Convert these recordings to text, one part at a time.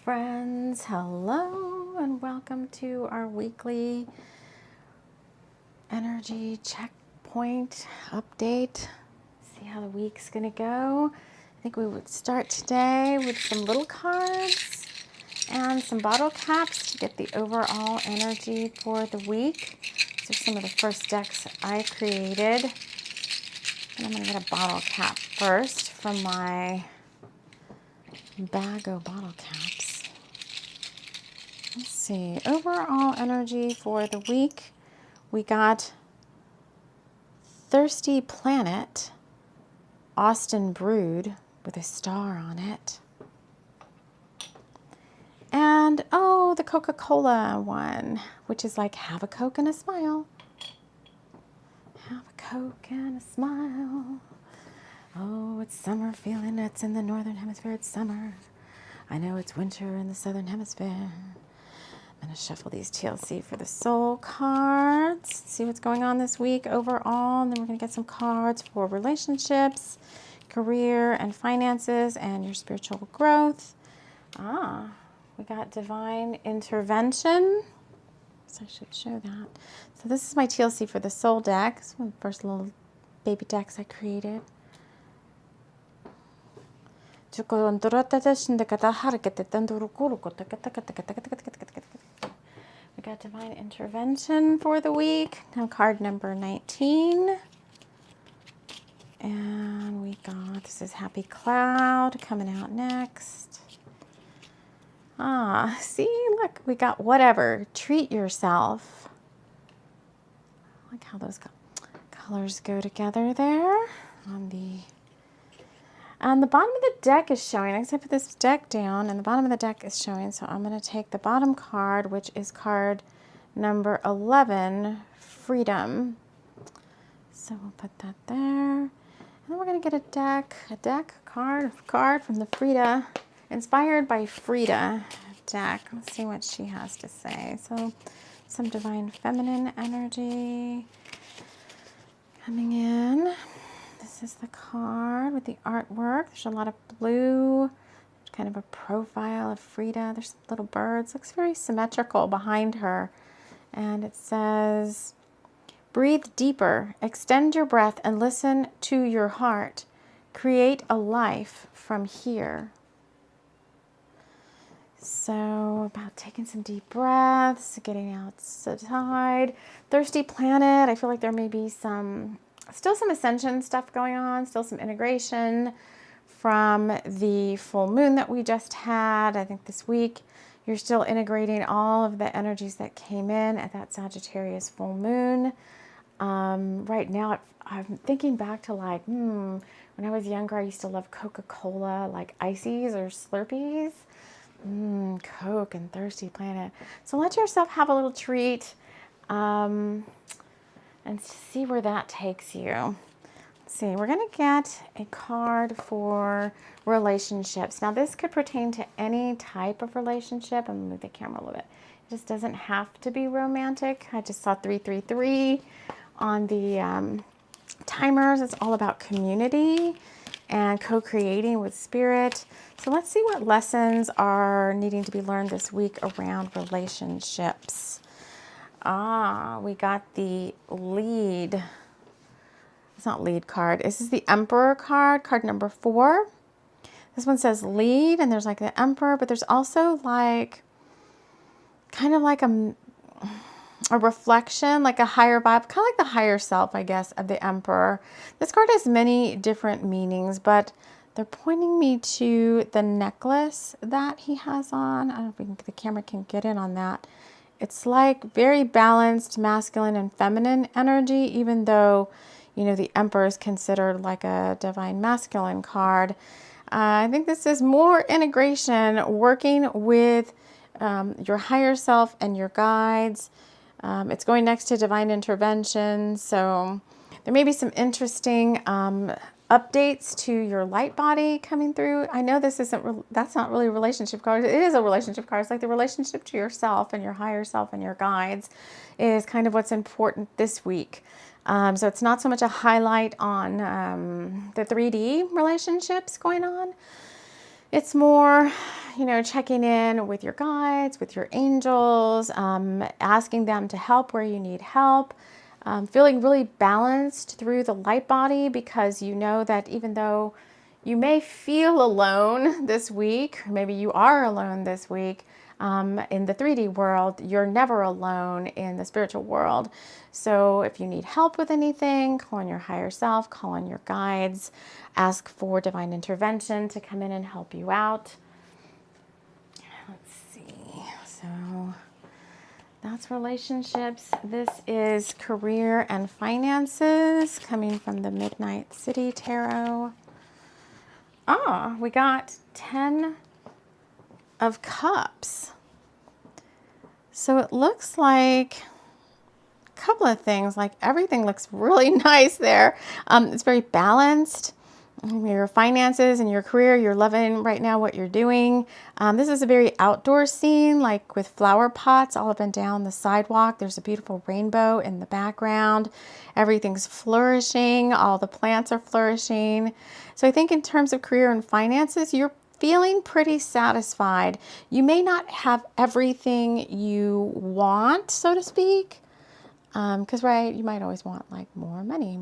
friends, hello and welcome to our weekly energy checkpoint update. See how the week's gonna go. I think we would start today with some little cards and some bottle caps to get the overall energy for the week. These are some of the first decks I created. And I'm gonna get a bottle cap first from my bag of bottle caps. Let's see, overall energy for the week, we got Thirsty Planet, Austin Brood with a star on it. And, oh, the Coca-Cola one, which is like, have a Coke and a smile. Have a Coke and a smile. Oh, it's summer feeling, it's in the northern hemisphere, it's summer. I know it's winter in the southern hemisphere. I'm going to shuffle these TLC for the soul cards, see what's going on this week overall, and then we're going to get some cards for relationships, career and finances, and your spiritual growth. We got divine intervention, so I should show that. So this is my TLC for the soul deck. This is one of the first little baby decks I created. We got divine intervention for the week. Now card number 19. And we got, this is Happy Cloud coming out next. See, look, we got whatever. Treat yourself. I like how those colors go together there on the... And the bottom of the deck is showing. I guess I put this deck down and the bottom of the deck is showing. So I'm going to take the bottom card, which is card number 11, Freedom. So we'll put that there. And then we're going to get a card from the Frida, inspired by Frida deck. Let's see what she has to say. So some divine feminine energy coming in. This is the card with the artwork. There's a lot of blue, kind of a profile of Frida. There's some little birds. Looks very symmetrical behind her. And it says, breathe deeper, extend your breath and listen to your heart. Create a life from here. So about taking some deep breaths, getting outside. Thirsty Planet, I feel like there may be still some ascension stuff going on, still some integration from the full moon that we just had. I think this week you're still integrating all of the energies that came in at that Sagittarius full moon. Right now, I'm thinking back to like, when I was younger, I used to love Coca-Cola, like ices or Slurpees. Coke and Thirsty Planet. So let yourself have a little treat. And see where that takes you. Let's see, we're going to get a card for relationships. Now, this could pertain to any type of relationship. I'm going to move the camera a little bit. It just doesn't have to be romantic. I just saw 333 on the timers. It's all about community and co-creating with spirit. So let's see what lessons are needing to be learned this week around relationships. We got the lead. It's not lead card. This is the Emperor card, card number 4. This one says lead, and there's like the Emperor, but there's also like, kind of like a reflection, like a higher vibe, kind of like the higher self, I guess, of the Emperor. This card has many different meanings, but they're pointing me to the necklace that he has on. I don't know if the camera can get in on that. It's like very balanced masculine and feminine energy, even though, you know, the Emperor is considered like a divine masculine card. I think this is more integration, working with your higher self and your guides. It's going next to divine intervention. So there may be some interesting updates to your light body coming through. I know this isn't, that's not really a relationship card. It is a relationship card. It's like the relationship to yourself and your higher self and your guides is kind of what's important this week. So it's not so much a highlight on the 3D relationships going on. It's more, you know, checking in with your guides, with your angels, asking them to help where you need help, feeling really balanced through the light body, because you know that even though you may feel alone this week, or maybe you are alone this week, in the 3D world, you're never alone in the spiritual world. So if you need help with anything, call on your higher self, call on your guides, ask for divine intervention to come in and help you out. Let's see. So that's relationships. This is career and finances, coming from the Midnight City Tarot. Ah, we got 10 of Cups. So it looks like a couple of things, like everything looks really nice there. It's very balanced. Your finances and your career, you're loving right now what you're doing. This is a very outdoor scene, like with flower pots all up and down the sidewalk. There's a beautiful rainbow in the background. Everything's flourishing. All the plants are flourishing. So I think in terms of career and finances, you're feeling pretty satisfied. You may not have everything you want, so to speak. Because, right, you might always want like more money,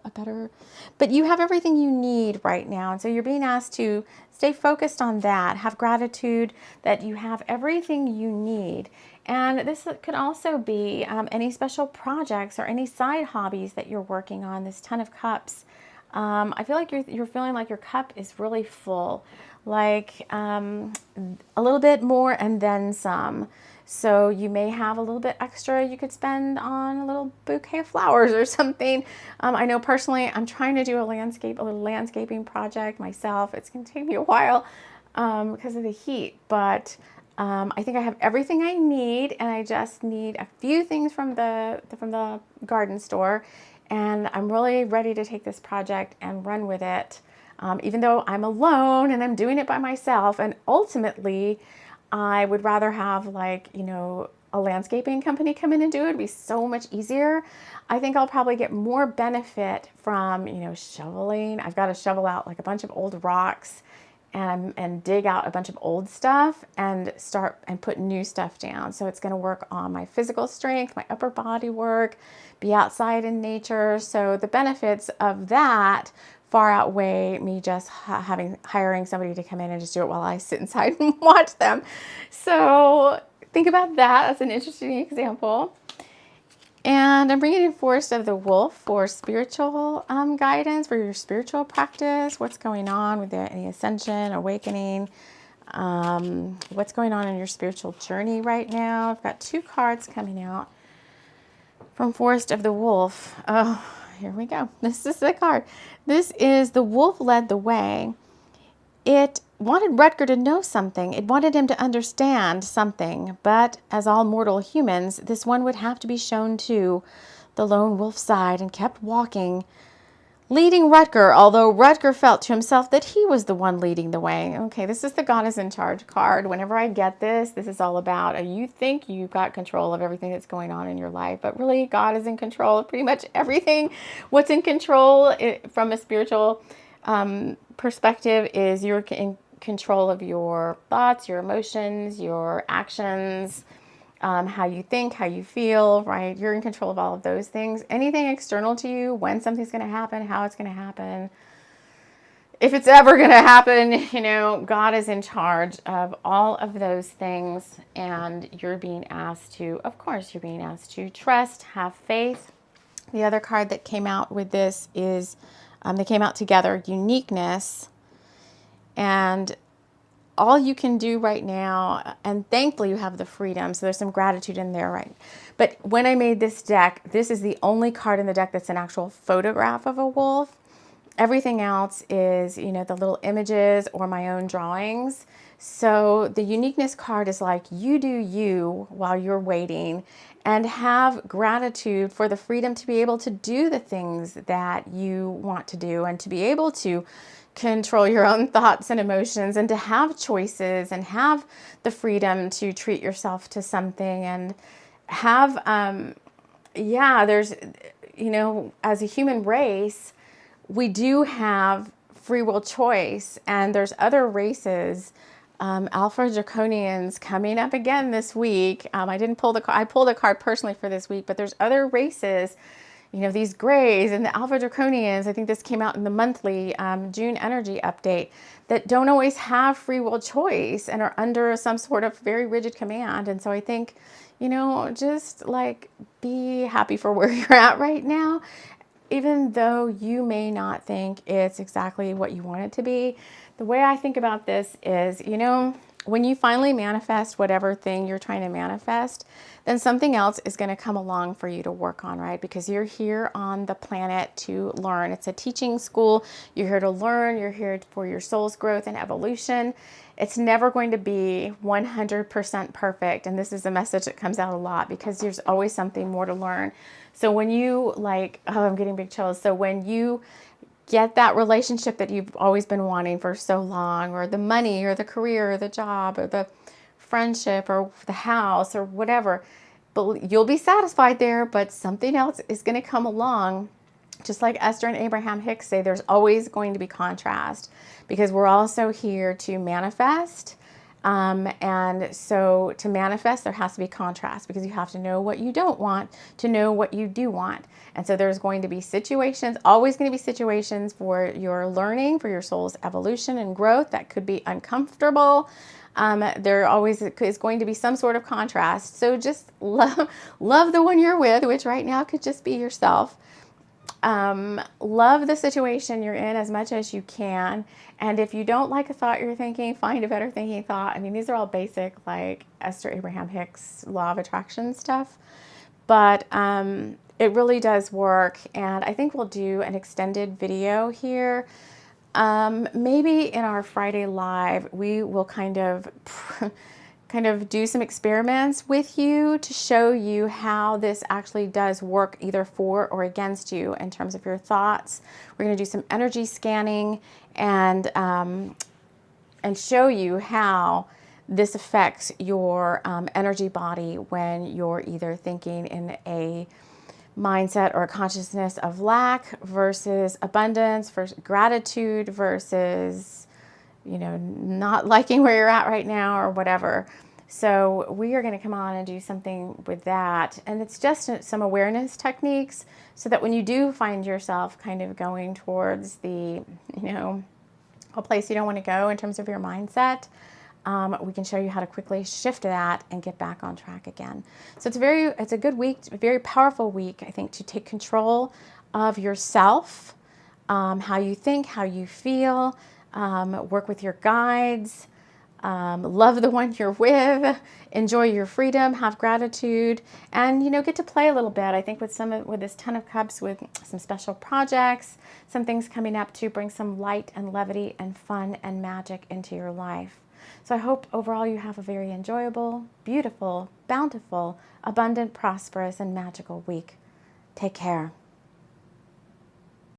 a better, but you have everything you need right now. And so you're being asked to stay focused on that, have gratitude that you have everything you need. And this could also be any special projects or any side hobbies that you're working on, this 10 of Cups. I feel like you're feeling like your cup is really full, like a little bit more and then some. So you may have a little bit extra you could spend on a little bouquet of flowers or something. I know personally, I'm trying to do a little landscaping project myself. It's going to take me a while because of the heat, but I think I have everything I need, and I just need a few things from the garden store, and I'm really ready to take this project and run with it. Even though I'm alone and I'm doing it by myself, and ultimately I would rather have, like, you know, a landscaping company come in and do it. It'd be so much easier. I think I'll probably get more benefit from, you know, shoveling. I've got to shovel out like a bunch of old rocks and dig out a bunch of old stuff and start and put new stuff down. So it's going to work on my physical strength, my upper body work, be outside in nature. So the benefits of that far outweigh me just hiring somebody to come in and just do it while I sit inside and watch them. So think about that as an interesting example. And I'm bringing in Forest of the Wolf for spiritual guidance, for your spiritual practice. What's going on with any ascension, awakening? What's going on in your spiritual journey right now? I've got 2 cards coming out from Forest of the Wolf. Oh, here we go. This is the card. This is the wolf led the way. It wanted Rutger to know something. It wanted him to understand something. But as all mortal humans, this one would have to be shown to. The lone wolf sighed and kept walking, leading Rutger, although Rutger felt to himself that he was the one leading the way. Okay, this is the God is in charge card. Whenever I get this, this is all about you think you've got control of everything that's going on in your life, but really God is in control of pretty much everything. What's in control from a spiritual perspective is you're in control of your thoughts, your emotions, your actions, how you think, how you feel, right? You're in control of all of those things. Anything external to you, when something's going to happen, how it's going to happen, if it's ever going to happen, you know, God is in charge of all of those things. And you're being asked to, of course, you're being asked to trust, have faith. The other card that came out with this is, they came out together, uniqueness. And all you can do right now, and thankfully you have the freedom, so there's some gratitude in there, right? But when I made this deck, this is the only card in the deck that's an actual photograph of a wolf. Everything else is, you know, the little images or my own drawings. So the uniqueness card is like, you do you while you're waiting, and have gratitude for the freedom to be able to do the things that you want to do, and to be able to control your own thoughts and emotions, and to have choices, and have the freedom to treat yourself to something, and have, there's, you know, as a human race, we do have free will choice. And there's other races, Alpha Draconians coming up again this week. I didn't pull the card. I pulled a card personally for this week, but there's other races, you know, these grays and the Alpha Draconians. I think this came out in the monthly June energy update, that don't always have free will choice and are under some sort of very rigid command. And so I think, you know, just like be happy for where you're at right now, even though you may not think it's exactly what you want it to be. The way I think about this is, you know, when you finally manifest whatever thing you're trying to manifest, then something else is going to come along for you to work on, right? Because you're here on the planet to learn. It's a teaching school. You're here to learn. You're here for your soul's growth and evolution. It's never going to be 100% perfect. And this is a message that comes out a lot, because there's always something more to learn. So when you like, oh, I'm getting big chills. So when you get that relationship that you've always been wanting for so long, or the money or the career or the job or the friendship or the house or whatever, but you'll be satisfied there, but something else is going to come along. Just like Esther and Abraham Hicks say, there's always going to be contrast, because we're also here to manifest. And so to manifest, there has to be contrast, because you have to know what you don't want to know what you do want. And so there's going to be situations, always going to be situations for your learning, for your soul's evolution and growth that could be uncomfortable. There always is going to be some sort of contrast. So just love the one you're with, which right now could just be yourself. Love the situation you're in as much as you can. And if you don't like a thought you're thinking, find a better thinking thought. I mean, these are all basic, like Esther Abraham Hicks law of attraction stuff, but it really does work. And I think we'll do an extended video here. Maybe in our Friday live, we will kind of do some experiments with you to show you how this actually does work, either for or against you in terms of your thoughts. We're going to do some energy scanning and show you how this affects your energy body when you're either thinking in a mindset or a consciousness of lack versus abundance, versus gratitude versus, you know, not liking where you're at right now or whatever. So we are going to come on and do something with that. And it's just some awareness techniques, so that when you do find yourself kind of going towards the, you know, a place you don't want to go in terms of your mindset, we can show you how to quickly shift that and get back on track again. So it's a good week, a very powerful week, I think, to take control of yourself, how you think, how you feel, work with your guides, love the one you're with, enjoy your freedom, have gratitude, and, you know, get to play a little bit. I think with this Ten of Cups, with some special projects, some things coming up to bring some light and levity and fun and magic into your life. So I hope overall you have a very enjoyable, beautiful, bountiful, abundant, prosperous, and magical week. Take care.